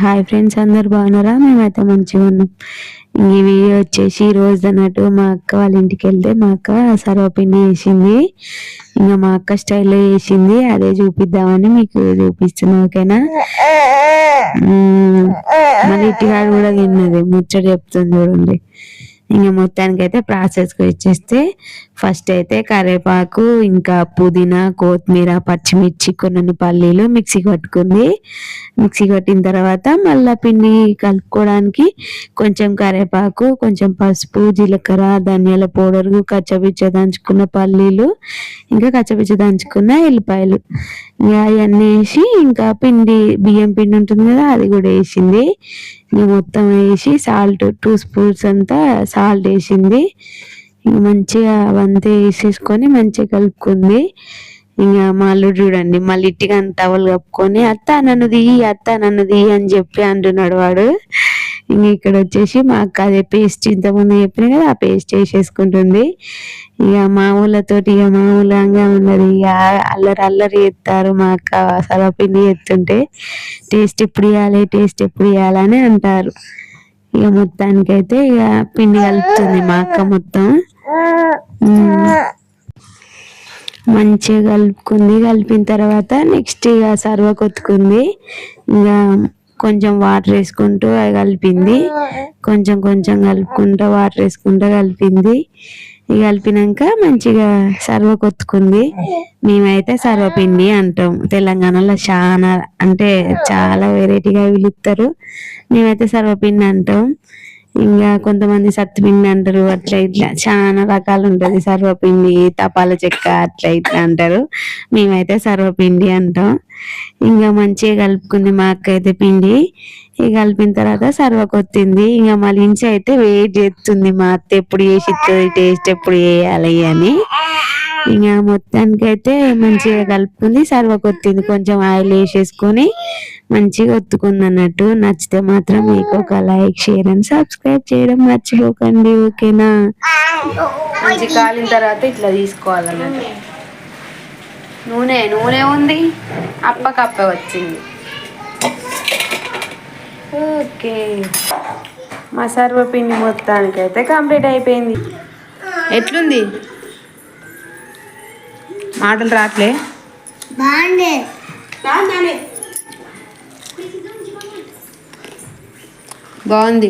Hi friends, అందరు బాగున్నారా? మేమైతే మంచిగా ఉన్నాం. ఈ వీడియో వచ్చేసి ఈ రోజు అన్నట్టు మా అక్క వాళ్ళ ఇంటికి వెళ్తే మా అక్క సర్వపిండి చేసింది. ఇంకా మా అక్క స్టైల్లో చేసింది, అదే చూపిద్దామని మీకు చూపిస్తున్నా. ఓకేనా? మళ్ళీ ఇటుగాడు కూడా తిన్నది, ముచ్చట చెప్తుంది చూడండి. ఇంకా మొత్తానికైతే ప్రాసెస్కి వచ్చేస్తే ఫస్ట్ అయితే కరివేపాకు, ఇంకా పుదీనా, కొత్తిమీర, పచ్చిమిర్చి, కొన్ని పల్లీలు మిక్సీ పట్టుకుంది. మిక్సీ పట్టిన తర్వాత మళ్ళీ పిండి కలుపుకోవడానికి కొంచెం కరివేపాకు, కొంచెం పసుపు, జీలకర్ర, ధనియాల పౌడర్, కచ్చపిచ్చ దంచుకున్న పల్లీలు, ఇంకా కచ్చపిచ్చ దంచుకున్న ఎల్లిపాయలు, ఇంకా అవన్నీ వేసి ఇంకా బియ్యం పిండి ఉంటుంది కదా, అది కూడా వేసింది. ఇంకా మొత్తం వేసి సాల్ట్ 2 స్పూన్స్ అంతా సాల్ట్ వేసింది. ఇంక మంచిగా అవంతా వేసేసుకొని మంచిగా కలుపుకుంది. ఇంకా మా అల్లుడు చూడండి, మళ్ళీ ఇట్టిగా టవల్ కప్పుకొని అత్త నన్నుది అని చెప్పి అంటున్నాడు వాడు. ఇంక ఇక్కడ వచ్చేసి మా అక్క అదే పేస్ట్ ఇంతకుముందు చెప్పిన కదా, ఆ పేస్ట్ వేసేసుకుంటుంది. ఇక మామూలతోటి ఇక మామూలంగా ఉన్నది. ఇక అల్లరి చేస్తారు మా అక్క సర్వపిండి చేస్తుంటే. టేస్ట్ ఎప్పుడు ఇవ్వాలని అంటారు. ఇక మొత్తానికైతే ఇక పిండి కలుపుతుంది మా అక్క మొత్తం. మంచిగా కలుపుకుంది. కలిపిన తర్వాత నెక్స్ట్ ఇక సర్వ కొత్తుకుంది. ఇంకా కొంచెం వాటర్ వేసుకుంటూ అది కలిపింది. కొంచెం కలుపుకుంటూ వాటర్ వేసుకుంటూ కలిపింది. ఇక కలిపినాక మంచిగా సర్వ కొత్తుకుంది. మేమైతే సర్వపిండి అంటాం. తెలంగాణలో చాలా వెరైటీగా పిలుస్తారు. మేమైతే సర్వపిండి అంటాం. ఇంకా కొంతమంది సత్తుపిండి అంటారు. అట్లా ఇట్లా చాలా రకాలు ఉంటది. సర్వపిండి, తపాల చెక్క, అట్లా ఇట్లా అంటారు. మేమైతే సర్వపిండి అంటాం. ఇంకా మంచిగా కలుపుకుంది మా అక్క అయితే పిండి. కలిపిన తర్వాత సర్వ కొత్తింది. ఇంకా మళ్ళీ ఇంచి అయితే వెయిట్ చేస్తుంది మా అత్త, ఎప్పుడు చేసి టేస్ట్ ఎప్పుడు చేయాలి అని. ఇంకా మొత్తానికైతే మంచిగా కలుపుకుంది, సర్వ కొత్తింది. కొంచెం ఆయిల్ వేసేసుకొని మంచిగా ఒత్తుకుంది అన్నట్టు. నచ్చితే మాత్రం మీకు ఒక లైక్, షేర్ అండ్ సబ్స్క్రైబ్ చేయడం మర్చిపోకండి. ఓకేనా? మంచి కాలిన తర్వాత ఇట్లా తీసుకోవాలన్నట్టు. నూనె ఉంది, అప్పకప్ప వచ్చింది. ఓకే, మా సర్వపిండి మొత్తానికైతే కంప్లీట్ అయిపోయింది. ఎట్లుంది? మాటలు రాట్లే? బాగుంది.